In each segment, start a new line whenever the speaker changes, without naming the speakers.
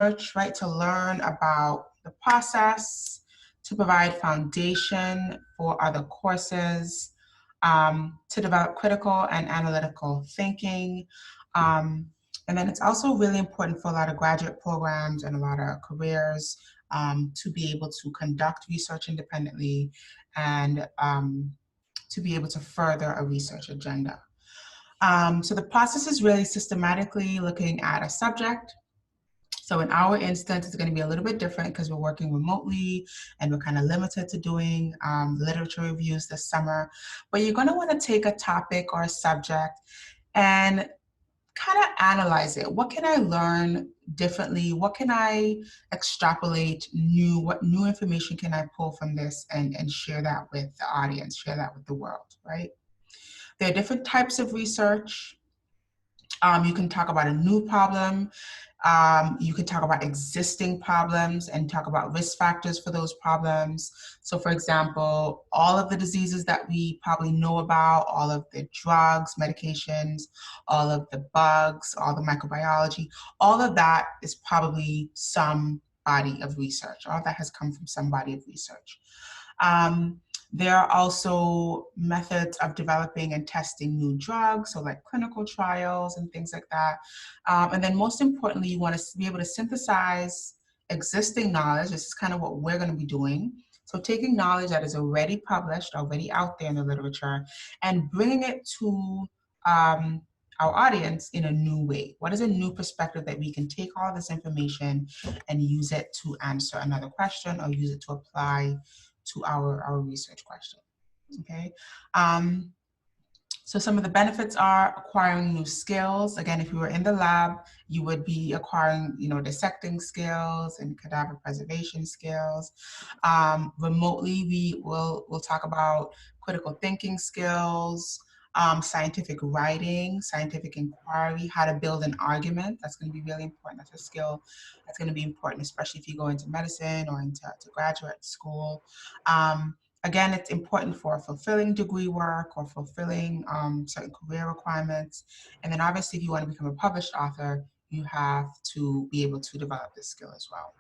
right, to learn about the process, to provide foundation for other courses, to develop critical and analytical thinking. And then it's also really important for a lot of graduate programs and a lot of careers to be able to conduct research independently and to be able to further a research agenda. So the process is really systematically looking at a subject. So in our instance, it's going to be a little bit different because we're working remotely and we're kind of limited to doing literature reviews this summer. But you're going to want to take a topic or a subject and kind of analyze it. What can I learn differently? What can I extrapolate new? What new information can I pull from this and share that with the audience, share that with the world, right? There are different types of research. You can talk about a new problem. You can talk about existing problems and talk about risk factors for those problems. So for example, all of the diseases that we probably know about, all of the drugs, medications, all of the bugs, all the microbiology, all of that is probably some body of research. All of that has come from some body of research. There are also methods of developing and testing new drugs, so like clinical trials and things like that. And then most importantly, you want to be able to synthesize existing knowledge. This is kind of what we're going to be doing. So taking knowledge that is already published, already out there in the literature, and bringing it to our audience in a new way. What is a new perspective that we can take all this information and use it to answer another question or use it to apply to our research question, okay? So some of the benefits are acquiring new skills. Again, if you were in the lab, you would be acquiring, dissecting skills and cadaver preservation skills. Remotely, we'll talk about critical thinking skills, scientific writing, scientific inquiry, how to build an argument. That's going to be really important. That's a skill that's going to be important, especially if you go into medicine or into graduate school. Again, it's important for fulfilling degree work or fulfilling certain career requirements. And then obviously, if you want to become a published author, you have to be able to develop this skill as well.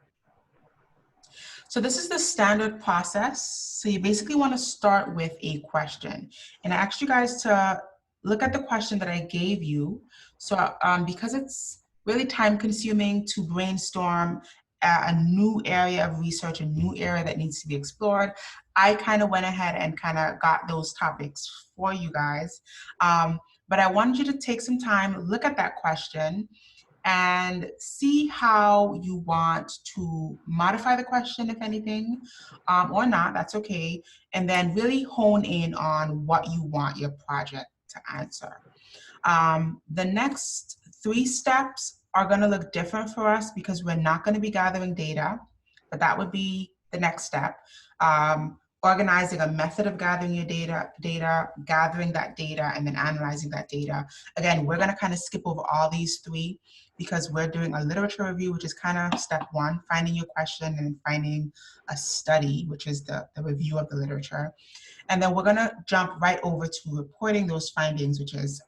So this is the standard process. So you basically want to start with a question. And I asked you guys to look at the question that I gave you. So because it's really time consuming to brainstorm a new area of research, a new area that needs to be explored, I kind of went ahead and kind of got those topics for you guys. But I wanted you to take some time, look at that question, and see how you want to modify the question, if anything, or not, that's okay. And then really hone in on what you want your project to answer. The next 3 steps are going to look different for us because we're not going to be gathering data, but that would be the next step. Organizing a method of gathering your data, gathering that data, and then analyzing that data. Again, we're going to kind of skip over all these 3 because we're doing a literature review, which is kind of step 1, finding your question and finding a study, which is the review of the literature. And then we're going to jump right over to reporting those findings, which is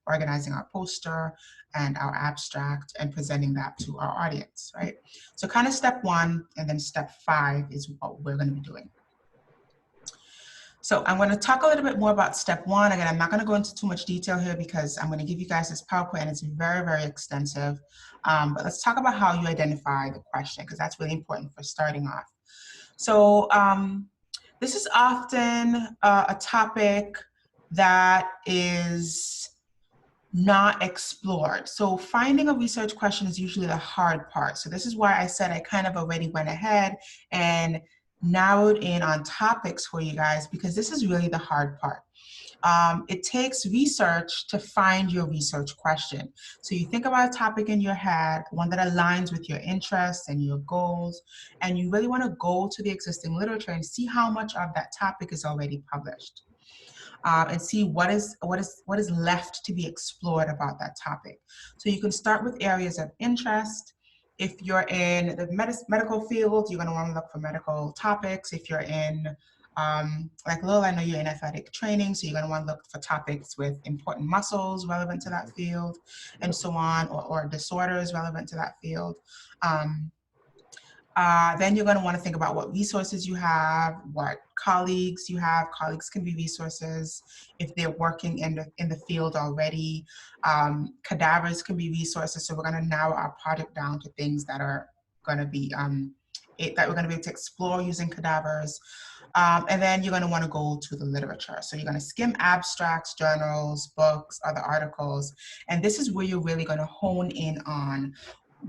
organizing our poster and our abstract and presenting that to our audience, right? So kind of step 1 and then step 5 is what we're going to be doing. So I'm going to talk a little bit more about step 1. Again, I'm not going to go into too much detail here because I'm going to give you guys this PowerPoint and it's very, very extensive. But let's talk about how you identify the question because that's really important for starting off. So this is often a topic that is not explored. So finding a research question is usually the hard part. So this is why I said I kind of already went ahead and narrowed in on topics for you guys because this is really the hard part. It takes research to find your research question. So you think about a topic in your head, one that aligns with your interests and your goals, and you really want to go to the existing literature and see how much of that topic is already published. And see what is left to be explored about that topic. So you can start with areas of interest. If you're in the medical field, you're going to want to look for medical topics. If you're in Like Lil, I know you're in athletic training, so you're going to want to look for topics with important muscles relevant to that field, and so on, or disorders relevant to that field. Then you're going to want to think about what resources you have, what colleagues you have. Colleagues can be resources if they're working in the field already. Cadavers can be resources. So we're going to narrow our project down to things that are going to be that we're going to be able to explore using cadavers. And then you're going to want to go to the literature. So you're going to skim abstracts, journals, books, other articles, and this is where you're really going to hone in on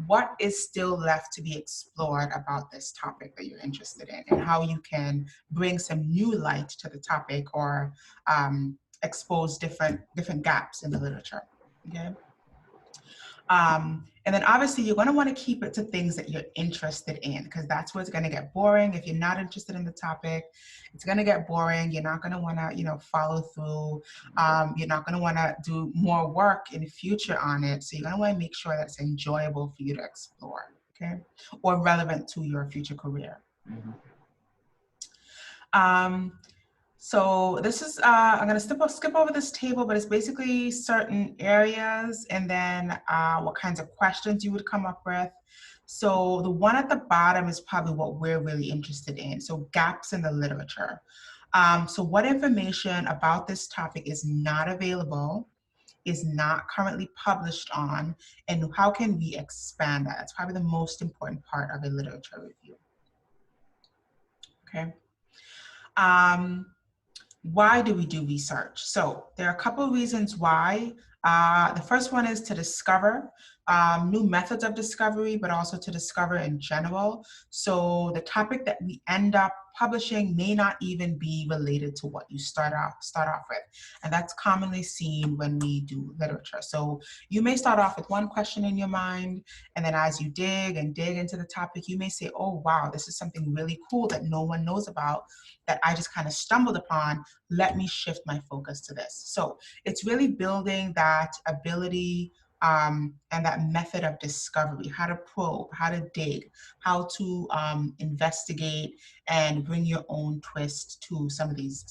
what is still left to be explored about this topic that you're interested in, and how you can bring some new light to the topic, or expose different gaps in the literature. Okay. And then obviously you're going to want to keep it to things that you're interested in, because that's where it's going to get boring. If you're not interested in the topic, it's going to get boring. You're not going to want to, follow through. You're not going to want to do more work in the future on it. So you're going to want to make sure that it's enjoyable for you to explore, okay, or relevant to your future career. So this is, I'm going to skip over this table, but it's basically certain areas, and then what kinds of questions you would come up with. So the one at the bottom is probably what we're really interested in. So gaps in the literature. So what information about this topic is not available, is not currently published on, and how can we expand that? That's probably the most important part of a literature review. Okay. Why do we do research? So there are a couple of reasons why. The first one is to discover new methods of discovery, but also to discover in general. So the topic that we end up publishing may not even be related to what you start off with. And that's commonly seen when we do literature. So you may start off with one question in your mind, and then as you dig into the topic, you may say, oh, wow, this is something really cool that no one knows about, that I just kind of stumbled upon. Let me shift my focus to this. So it's really building that ability and that method of discovery, how to probe, how to dig, how to investigate and bring your own twist to some of these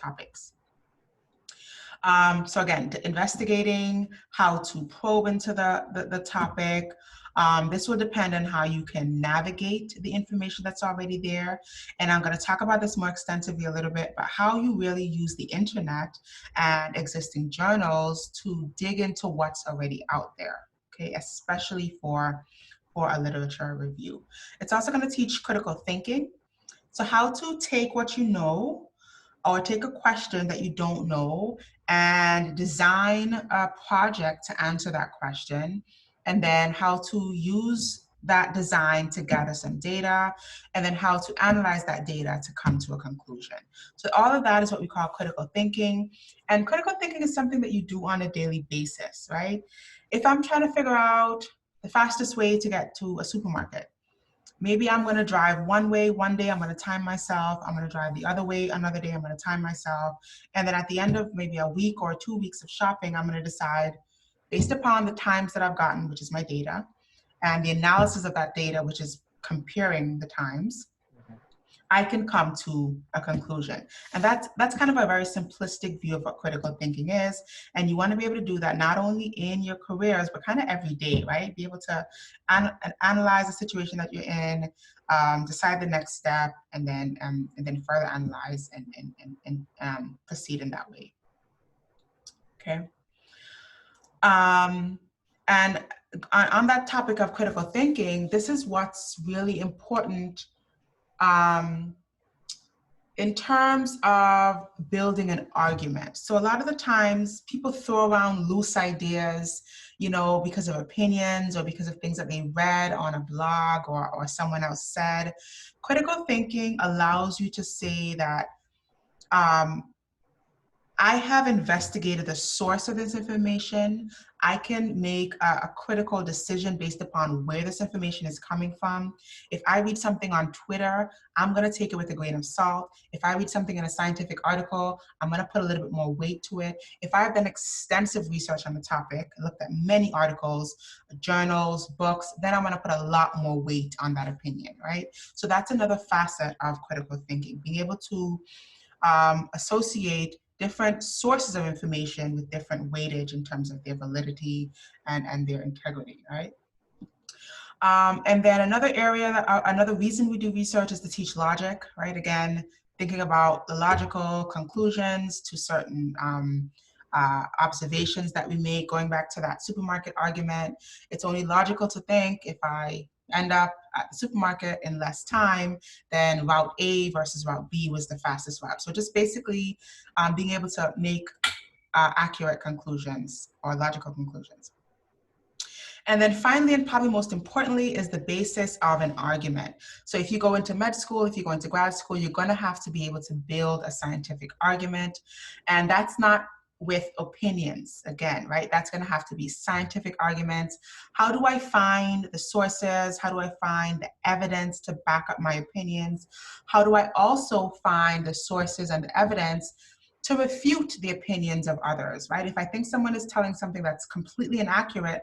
topics. So again, investigating, how to probe into the topic. This will depend on how you can navigate the information that's already there. And I'm going to talk about this more extensively a little bit, but how you really use the internet and existing journals to dig into what's already out there, okay, especially for a literature review. It's also going to teach critical thinking. So how to take what you know, or take a question that you don't know, and design a project to answer that question, and then how to use that design to gather some data, and then how to analyze that data to come to a conclusion. So all of that is what we call critical thinking. And critical thinking is something that you do on a daily basis, right? If I'm trying to figure out the fastest way to get to a supermarket, maybe I'm going to drive one way one day, I'm going to time myself. I'm going to drive the other way another day, I'm going to time myself. And then at the end of maybe a week or 2 weeks of shopping, I'm going to decide, based upon the times that I've gotten, which is my data, and the analysis of that data, which is comparing the times, I can come to a conclusion. And that's kind of a very simplistic view of what critical thinking is. And you want to be able to do that not only in your careers, but kind of every day, right? Be able to analyze the situation that you're in, decide the next step, and then further analyze and proceed in that way. Okay. And on that topic of critical thinking, this is what's really important in terms of building an argument. So a lot of the times people throw around loose ideas, because of opinions or because of things that they read on a blog or someone else said. Critical thinking allows you to say that, I have investigated the source of this information. I can make a critical decision based upon where this information is coming from. If I read something on Twitter, I'm going to take it with a grain of salt. If I read something in a scientific article, I'm going to put a little bit more weight to it. If I've done extensive research on the topic, looked at many articles, journals, books, then I'm going to put a lot more weight on that opinion, right? So that's another facet of critical thinking, being able to associate different sources of information with different weightage in terms of their validity and their integrity, right? And then another area, another reason we do research is to teach logic, right? Again, thinking about the logical conclusions to certain observations that we make, going back to that supermarket argument. It's only logical to think if I end up at the supermarket in less time, then route A versus route B was the fastest route. So just basically being able to make accurate conclusions or logical conclusions. And then finally, and probably most importantly, is the basis of an argument. So if you go into med school, if you go into grad school, you're going to have to be able to build a scientific argument. And that's not with opinions, again, right? That's going to have to be scientific arguments. How do I find the sources? How do I find the evidence to back up my opinions? How do I also find the sources and the evidence to refute the opinions of others, right? If I think someone is telling something that's completely inaccurate,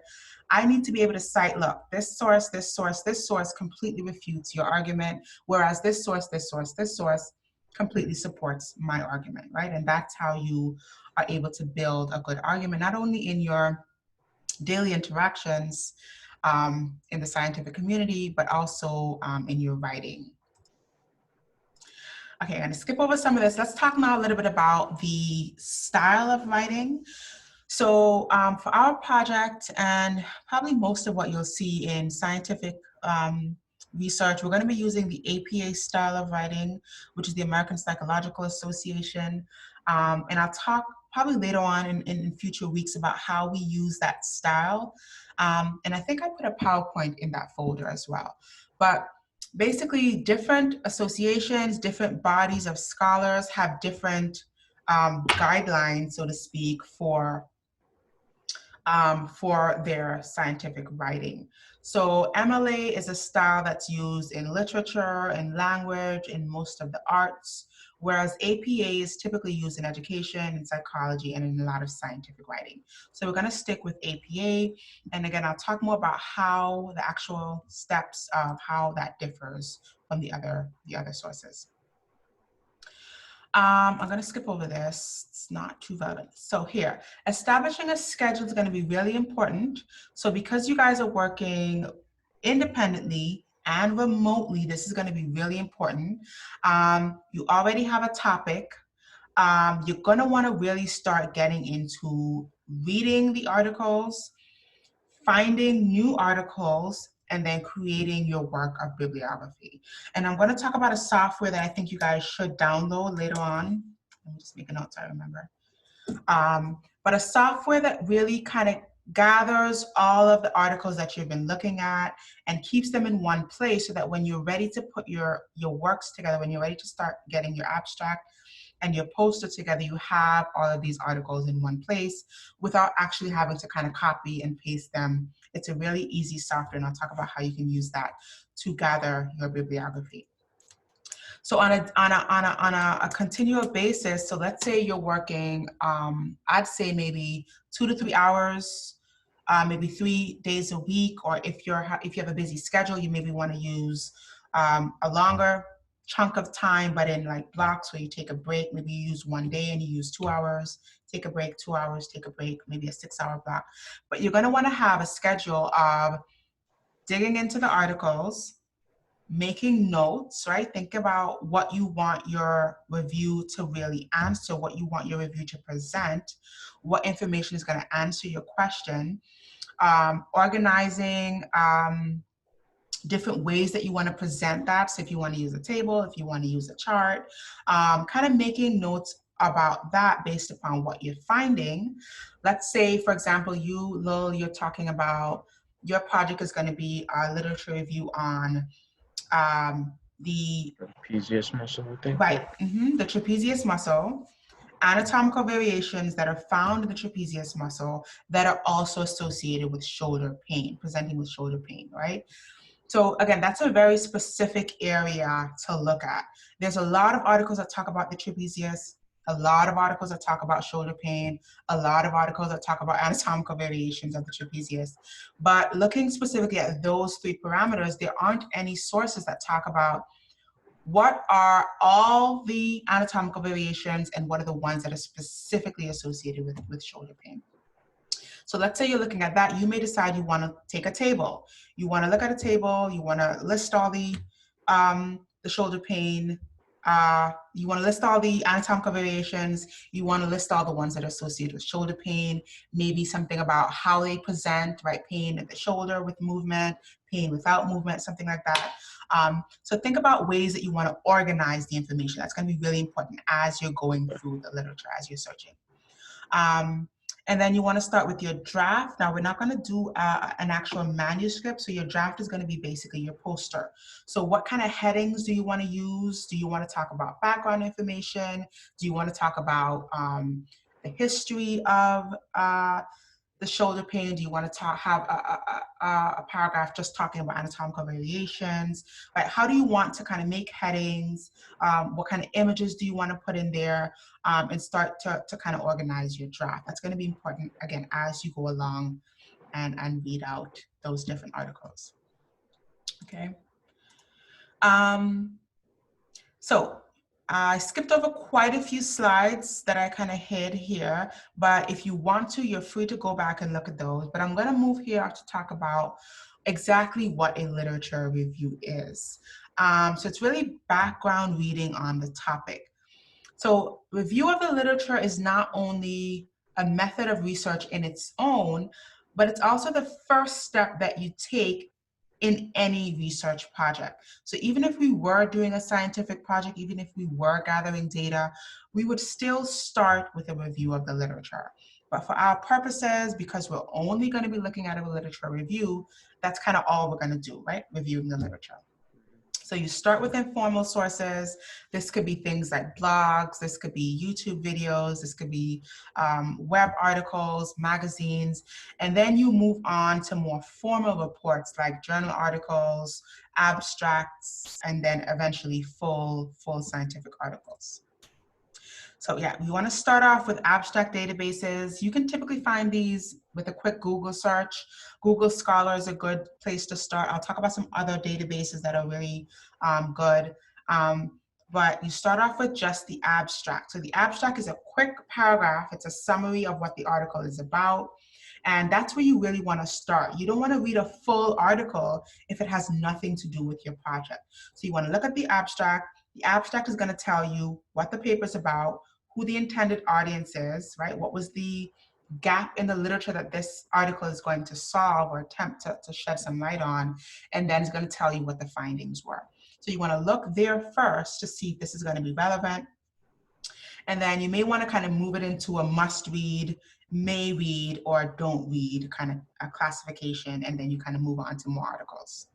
I need to be able to cite, look, this source, this source, this source completely refutes your argument, whereas this source, this source, this source completely supports my argument, right? And that's how you are able to build a good argument, not only in your daily interactions in the scientific community, but also in your writing. Okay, I'm gonna skip over some of this. Let's talk now a little bit about the style of writing. So for our project, and probably most of what you'll see in scientific research, we're going to be using the APA style of writing, which is the American Psychological Association. And I'll talk probably later on in future weeks about how we use that style. And I think I put a PowerPoint in that folder as well. But basically, different associations, different bodies of scholars have different guidelines, so to speak, for their scientific writing. So MLA is a style that's used in literature, in language, in most of the arts, whereas APA is typically used in education, in psychology, and in a lot of scientific writing. So we're going to stick with APA, and again, I'll talk more about how the actual steps of how that differs from the other sources. I'm going to skip over this. It's not too relevant. So here, establishing a schedule is going to be really important. So because you guys are working independently and remotely, this is going to be really important. You already have a topic. You're going to want to really start getting into reading the articles, finding new articles, and then creating your work of bibliography. And I'm going to talk about a software that I think you guys should download later on. Let me just make a note so I remember. But a software that really kind of gathers all of the articles that you've been looking at and keeps them in one place so that when you're ready to put your works together, when you're ready to start getting your abstract and your poster together, you have all of these articles in one place without actually having to kind of copy and paste them. It's a really easy software, and I'll talk about how you can use that to gather your bibliography. So on a continual basis, so let's say you're working, I'd say maybe 2 to 3 hours, maybe 3 days a week, or if you have a busy schedule, you maybe want to use a longer chunk of time, but in like blocks where you take a break. Maybe you use 1 day and you use 2 hours, take a break, 2 hours, take a break, maybe a 6-hour block. But you're going to want to have a schedule of digging into the articles, making notes, right? Think about what you want your review to really answer, what you want your review to present, what information is going to answer your question, organizing different ways that you want to present that. So if you want to use a table, if you want to use a chart, kind of making notes about that based upon what you're finding. Let's say, for example, Lil, you're talking about your project is going to be a literature review on the
trapezius muscle, I think.
right, the trapezius muscle. anatomical variations that are found in the trapezius muscle that are also associated with shoulder pain, presenting with shoulder pain, right? So again, that's a very specific area to look at. There's a lot of articles that talk about the trapezius, a lot of articles that talk about shoulder pain, a lot of articles that talk about anatomical variations of the trapezius. But looking specifically at those three parameters, there aren't any sources that talk about what are all the anatomical variations and what are the ones that are specifically associated with shoulder pain. So let's say you're looking at that, you may decide you want to take a table. You want to look at a table, you want to list all the shoulder pain, you want to list all the anatomical variations, you want to list all the ones that are associated with shoulder pain, maybe something about how they present, right? Pain at the shoulder with movement, pain without movement, something like that. So think about ways that you want to organize the information. That's going to be really important as you're going through the literature, as you're searching. And then you want to start with your draft. Now, we're not going to do an actual manuscript, so your draft is going to be basically your poster. So what kind of headings do you want to use? Do you want to talk about background information? Do you want to talk about the history of the shoulder pain? Do you want to have a paragraph just talking about anatomical variations? Right? How do you want to kind of make headings? What kind of images do you want to put in there? And start to kind of organize your draft. That's going to be important, again, as you go along and read out those different articles. Okay. So I skipped over quite a few slides that I kind of hid here, but if you want to, you're free to go back and look at those. But I'm going to move here to talk about exactly what a literature review is. So it's really background reading on the topic. So review of the literature is not only a method of research in its own, but it's also the first step that you take in any research project. So even if we were doing a scientific project, even if we were gathering data, we would still start with a review of the literature. But for our purposes, because we're only going to be looking at a literature review, that's kind of all we're going to do, right? Reviewing the literature. So you start with informal sources. This could be things like blogs, this could be YouTube videos, this could be web articles, magazines, and then you move on to more formal reports like journal articles, abstracts, and then eventually full scientific articles. So yeah, we want to start off with abstract databases. You can typically find these with a quick Google search. Google Scholar is a good place to start. I'll talk about some other databases that are really good. But you start off with just the abstract. So the abstract is a quick paragraph. It's a summary of what the article is about. And that's where you really want to start. You don't want to read a full article if it has nothing to do with your project. So you want to look at the abstract. The abstract is going to tell you what the paper is about, who the intended audience is, right? What was the gap in the literature that this article is going to solve or attempt to shed some light on, and then it's going to tell you what the findings were. So you want to look there first to see if this is going to be relevant. And then you may want to kind of move it into a must read, may read, or don't read kind of a classification, and then you kind of move on to more articles.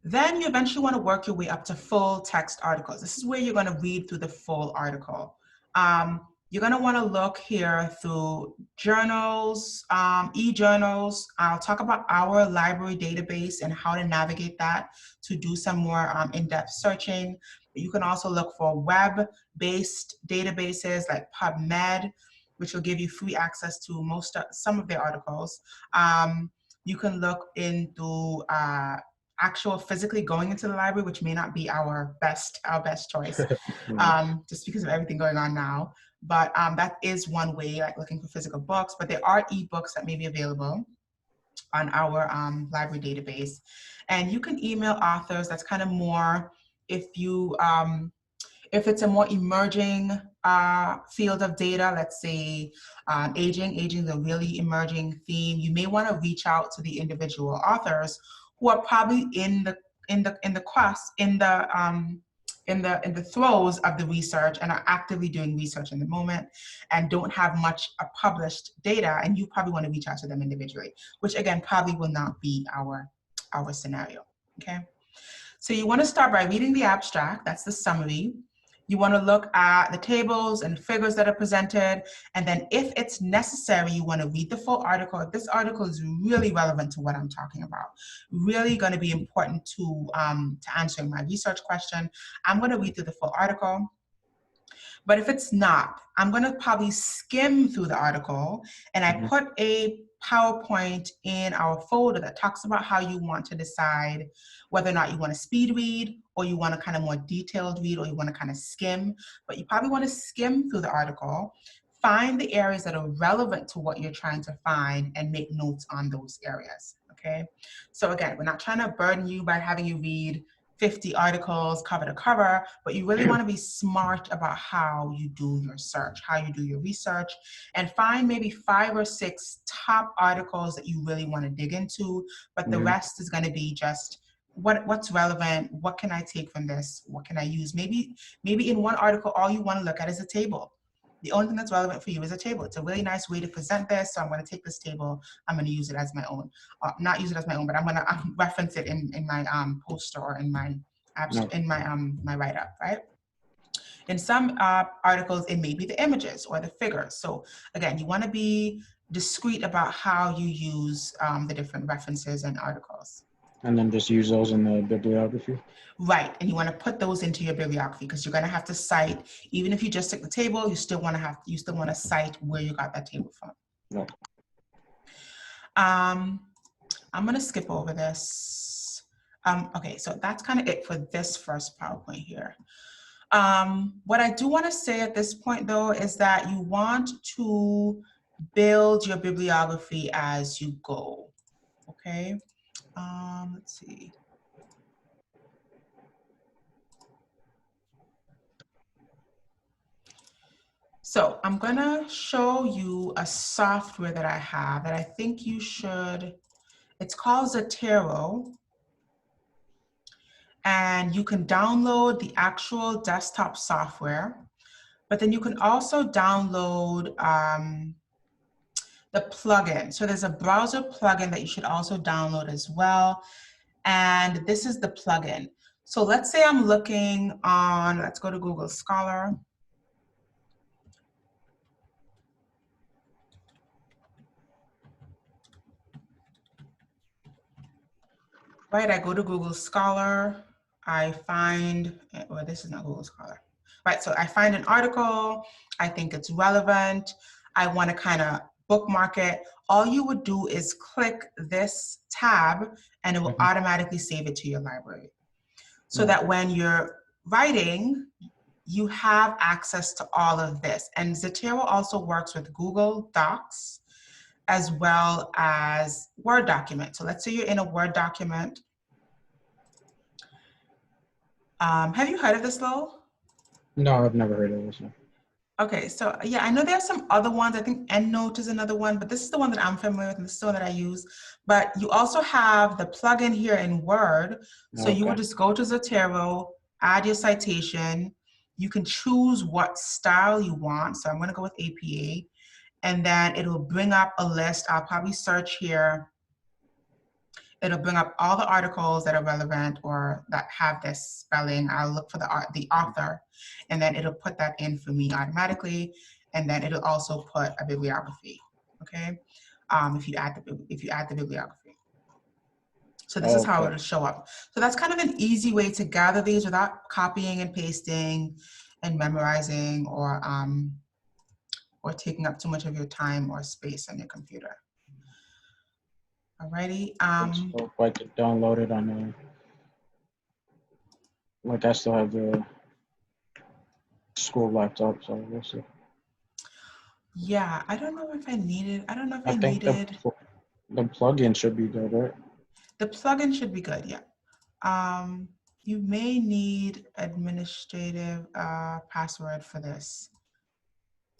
Then you eventually want to work your way up to full text articles. This is where you're going to read through the full article. You're going to want to look here through journals, e-journals. I'll talk about our library database and how to navigate that to do some more in-depth searching. You can also look for web-based databases like PubMed, which will give you free access to some of their articles. You can look into actual physically going into the library, which may not be our best choice, just because of everything going on now. But that is one way, like looking for physical books. But there are ebooks that may be available on our library database, and you can email authors. That's kind of more if it's a more emerging field of data. Let's say aging is a really emerging theme. You may want to reach out to the individual authors who are probably in the throes of the research and are actively doing research in the moment and don't have much published data, and you probably want to reach out to them individually, which again probably will not be our scenario. Okay, so you want to start by reading the abstract. That's the summary. You want to look at the tables and figures that are presented, and then if it's necessary, you want to read the full article. If this article is really relevant to what I'm talking about, really going to be important to answering my research question, I'm going to read through the full article. But if it's not, I'm going to probably skim through the article, and I put a PowerPoint in our folder that talks about how you want to decide whether or not you want to speed read, or you want to kind of more detailed read, or you want to kind of skim. But you probably want to skim through the article, find the areas that are relevant to what you're trying to find, and make notes on those areas, okay? So again, we're not trying to burden you by having you read 50 articles cover to cover, but you really want to be smart about how you do your search, how you do your research, and find maybe 5 or 6 top articles that you really want to dig into, but the rest is going to be just what's relevant, what can I take from this, what can I use? Maybe in one article, all you want to look at is a table. The only thing that's relevant for you is a table. It's a really nice way to present this, so I'm going to take this table, I'm going to use it as my own. Not use it as my own, but I'm going to reference it in my poster or in my my write-up, right? In some articles, it may be the images or the figures. So again, you want to be discreet about how you use the different references and articles.
And then just use those in the bibliography?
Right, and you want to put those into your bibliography because you're going to have to cite, even if you just stick the table, you still want to cite where you got that table from.
Okay.
I'm going to skip over this. Okay, so that's kind of it for this first PowerPoint here. What I do want to say at this point, though, is that you want to build your bibliography as you go, okay? Let's see. So I'm gonna show you a software that I have that I think you should, it's called Zotero. And you can download the actual desktop software, but then you can also download the plugin. So there's a browser plugin that you should also download as well. And this is the plugin. So let's say I'm looking on, let's go to Google Scholar. Right, I go to Google Scholar, I find, well, this is not Google Scholar. Right, so I find an article, I think it's relevant, I want to kind of bookmark it. All you would do is click this tab and it will automatically save it to your library. So that when you're writing, you have access to all of this. And Zotero also works with Google Docs as well as Word document. So let's say you're in a Word document. Have you heard of this, Lowell?
No, I've never heard of this one.
Okay, so yeah, I know there are some other ones. I think EndNote is another one, but this is the one that I'm familiar with and this is the one that I use. But you also have the plugin here in Word. So you would just go to Zotero, add your citation. You can choose what style you want. So I'm gonna go with APA. And then it'll bring up a list. I'll probably search here. It'll bring up all the articles that are relevant or that have this spelling. I'll look for the author, and then it'll put that in for me automatically. And then it'll also put a bibliography, okay? If you add the bibliography. So this is how it'll show up. So that's kind of an easy way to gather these without copying and pasting and memorizing or taking up too much of your time or space on your computer. Alrighty.
So if I could download it on like I still have the school laptop, so we'll see.
Yeah, I don't know if I needed. I don't know if I
think
needed.
The plugin should be good, right?
The plugin should be good. Yeah. You may need administrative password for this,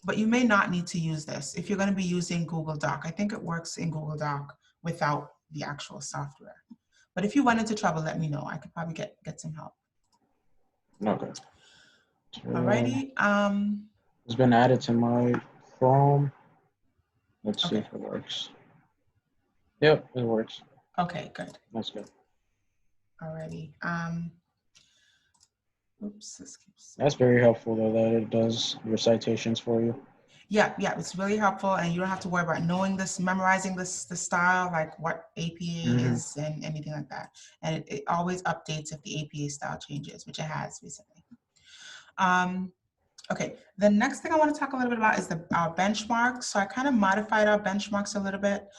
but you may not need to use this if you're going to be using Google Doc. I think it works in Google Doc without the actual software. But if you run into trouble, let me know. I could probably get some help.
Okay.
Alrighty.
It's been added to my Chrome. Let's see if it works. Yep, it works.
Okay, good.
That's good.
Alrighty. Oops, this keeps.
That's very helpful though that it does your citations for you.
Yeah, it's really helpful, and you don't have to worry about knowing this, memorizing this, the style, like what APA is and anything like that. And it always updates if the APA style changes, which it has recently. Okay, the next thing I want to talk a little bit about is our benchmarks. So I kind of modified our benchmarks a little bit.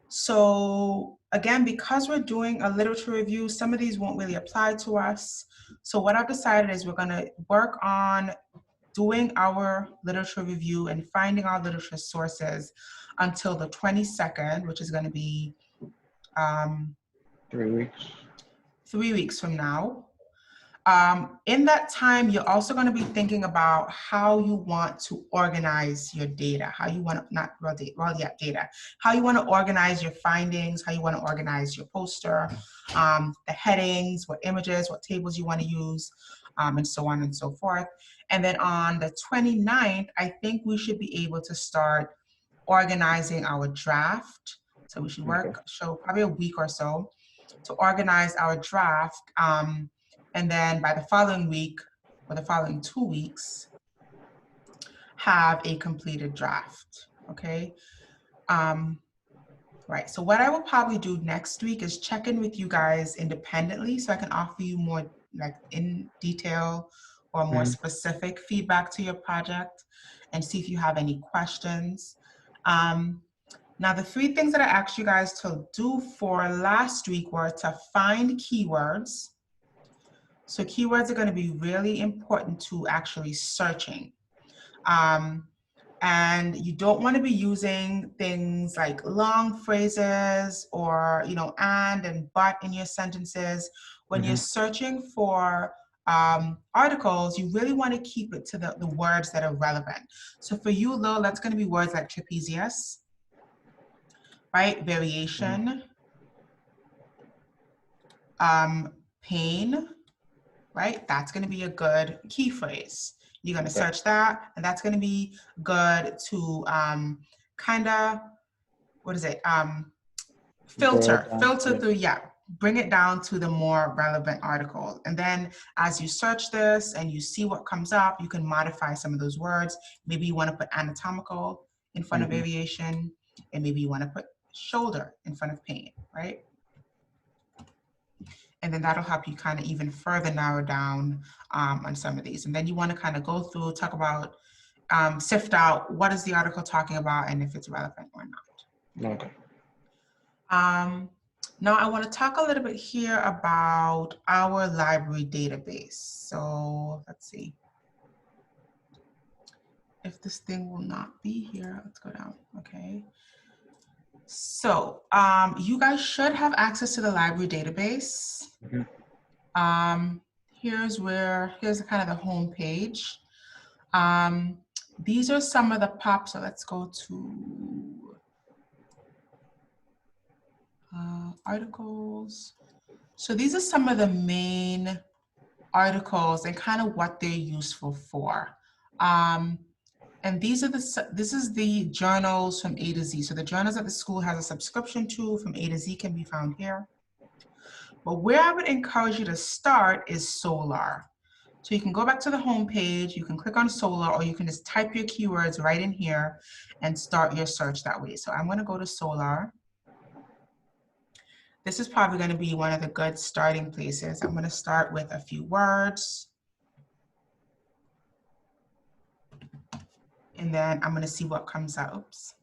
So again, because we're doing a literature review, some of these won't really apply to us. So what I've decided is we're going to work on doing our literature review and finding our literature sources until the 22nd, which is going to be
3 weeks.
3 weeks from now. In that time, you're also going to be thinking about how you want to organize your data, how you want to, data, how you want to organize your findings, how you want to organize your poster, the headings, what images, what tables you want to use, and so on and so forth. And then on the 29th, I think we should be able to start organizing our draft. So we should show probably a week or so to organize our draft. And then by the following week or the following 2 weeks, have a completed draft, okay? Right, so what I will probably do next week is check in with you guys independently so I can offer you more like in detail or more specific feedback to your project and see if you have any questions. Now, the 3 things that I asked you guys to do for last week were to find keywords. So keywords are going to be really important to actually searching. And you don't want to be using things like long phrases or, you know, and but in your sentences. When you're searching for articles, you really want to keep it to the words that are relevant. So for you, Lil, that's going to be words like trapezius, right? Variation, pain, right? That's going to be a good key phrase. You're going to search that, and that's going to be good to kind of, what is it? Filter through, bring it down to the more relevant article. And then as you search this and you see what comes up, you can modify some of those words. Maybe you want to put anatomical in front of variation, and maybe you want to put shoulder in front of pain, right? And then that'll help you kind of even further narrow down on some of these. And then you want to kind of go through, talk about, sift out what is the article talking about and if it's relevant or not.
Okay.
Now I want to talk a little bit here about our library database. So let's see. If this thing will not be here, let's go down, okay. So you guys should have access to the library database. Here's kind of the home page. These are some of the pops. So let's go to articles. So these are some of the main articles and kind of what they're useful for. And this is the journals from A to Z. So the journals that the school has a subscription to from A to Z can be found here. But where I would encourage you to start is Solar. So you can go back to the home page, you can click on Solar, or you can just type your keywords right in here and start your search that way. So I'm going to go to Solar. This is probably going to be one of the good starting places. I'm going to start with a few words. And then I'm going to see what comes up. Oops.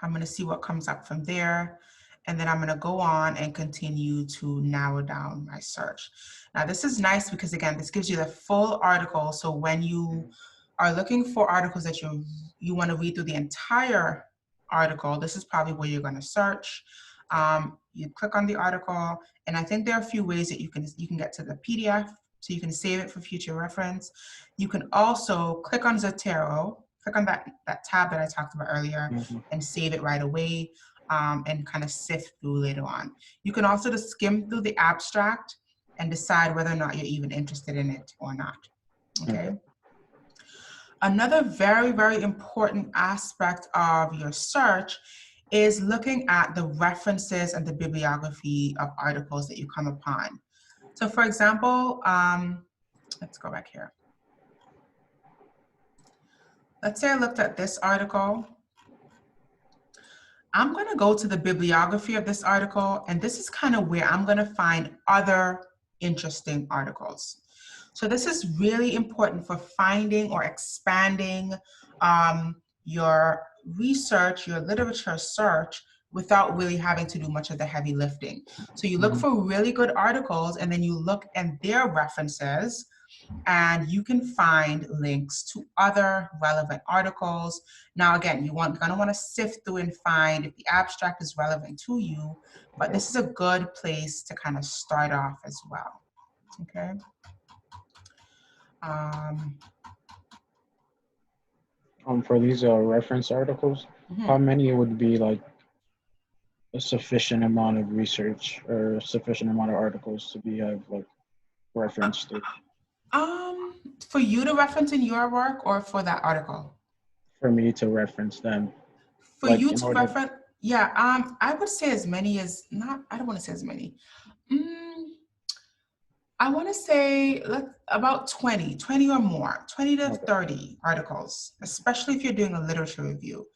I'm going to see what comes up from there. And then I'm going to go on and continue to narrow down my search. Now, this is nice because, again, this gives you the full article. So when you are looking for articles that you want to read through the entire article, this is probably where you're going to search. You click on the article, and I think there are a few ways that you can get to the PDF, so you can save it for future reference. You can also click on Zotero, click on that tab that I talked about earlier, and save it right away. And kind of sift through later on. You can also just skim through the abstract and decide whether or not you're even interested in it or not, okay? Another very, very important aspect of your search is looking at the references and the bibliography of articles that you come upon. So for example, let's go back here. Let's say I looked at this article. I'm going to go to the bibliography of this article, and this is kind of where I'm going to find other interesting articles. So this is really important for finding or expanding your research, your literature search, without really having to do much of the heavy lifting. So you look for really good articles, and then you look at their references, and you can find links to other relevant articles. Now, again, you're gonna wanna sift through and find if the abstract is relevant to you, but this is a good place to kind of start off as well, okay?
For these reference articles, how many would be like a sufficient amount of research or a sufficient amount of articles to be like reference to?
For you to reference in your work or for that article?
For me to reference them.
For
like
you to reference, yeah, I would say as many as, I don't want to say as many. I want to say about 20 or more, 20 to 30 articles, especially if you're doing a literature review.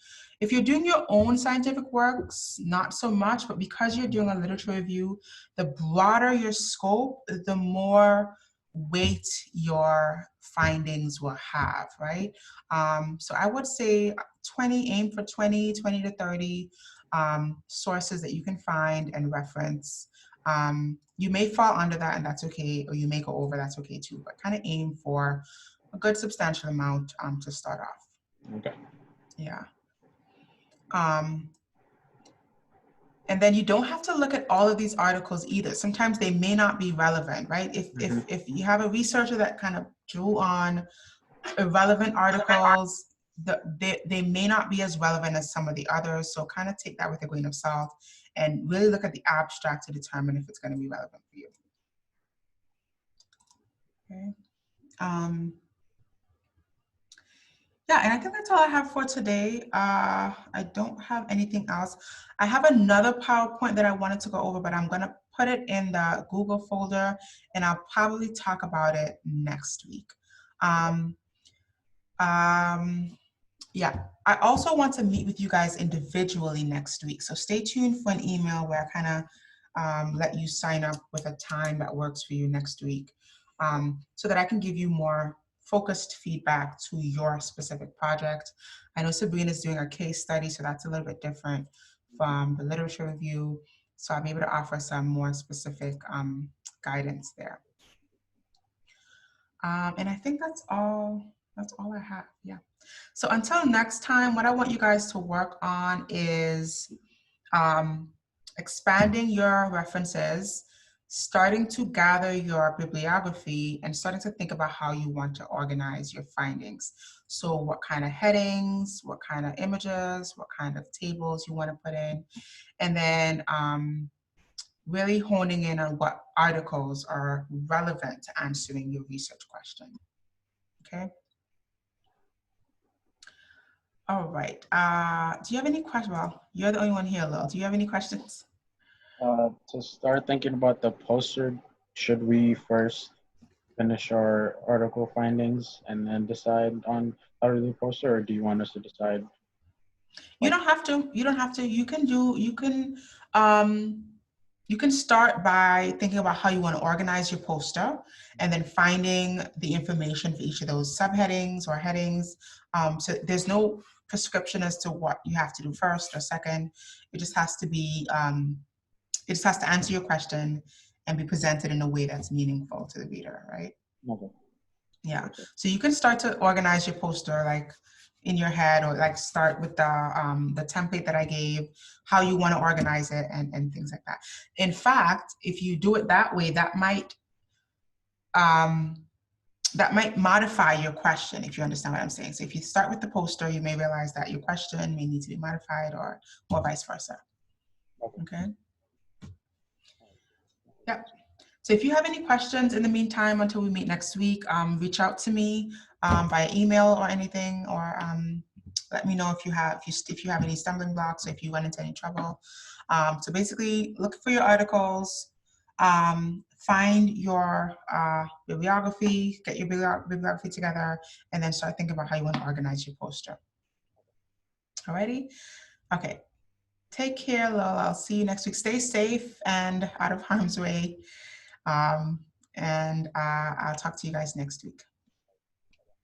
If you're doing your own scientific works, not so much, but because you're doing a literature review, the broader your scope, the more weight your findings will have, right? So I would say 20, aim for 20 to 30 sources that you can find and reference. You may fall under that, and that's okay, or you may go over, that's okay too, but kind of aim for a good substantial amount to start off.
Okay.
Yeah. And then you don't have to look at all of these articles either. Sometimes they may not be relevant, right? If you have a researcher that kind of drew on irrelevant articles, they may not be as relevant as some of the others. So kind of take that with a grain of salt and really look at the abstract to determine if it's going to be relevant for you. Okay. Yeah, and I think that's all I have for today. I don't have anything else. I have another PowerPoint that I wanted to go over, but I'm gonna put it in the Google folder, and I'll probably talk about it next week. Yeah, I also want to meet with you guys individually next week. So stay tuned for an email where I kind of let you sign up with a time that works for you next week, so that I can give you more focused feedback to your specific project. I know Sabrina's doing a case study, so that's a little bit different from the literature review. So I'll be able to offer some more specific guidance there. And I think that's all I have, yeah. So until next time, what I want you guys to work on is expanding your references, starting to gather your bibliography, and starting to think about how you want to organize your findings. So what kind of headings, what kind of images, what kind of tables you want to put in, and then really honing in on what articles are relevant to answering your research question, okay? All right, do you have any questions? Well, you're the only one here, Lil. Do you have any questions?
To start thinking about the poster, should we first finish our article findings and then decide on how to do the poster, or do you want us to decide?
You don't have to. You don't have to. You can start by thinking about how you want to organize your poster, and then finding the information for each of those subheadings or headings. So there's no prescription as to what you have to do first or second. It just has to be, it just has to answer your question and be presented in a way that's meaningful to the reader, right?
Okay.
Yeah. So you can start to organize your poster like in your head, or like start with the template that I gave, how you want to organize it, and things like that. In fact, if you do it that way, that might modify your question, if you understand what I'm saying. So if you start with the poster, you may realize that your question may need to be modified, or vice versa. Okay. Yeah. So if you have any questions in the meantime until we meet next week, reach out to me via email or anything, or let me know if you have any stumbling blocks, or if you run into any trouble. So basically, look for your articles, Find your bibliography, get your bibliography together, and then start thinking about how you want to organize your poster. Alrighty? Okay. Take care, Lil. I'll see you next week. Stay safe and out of harm's way. And I'll talk to you guys next week.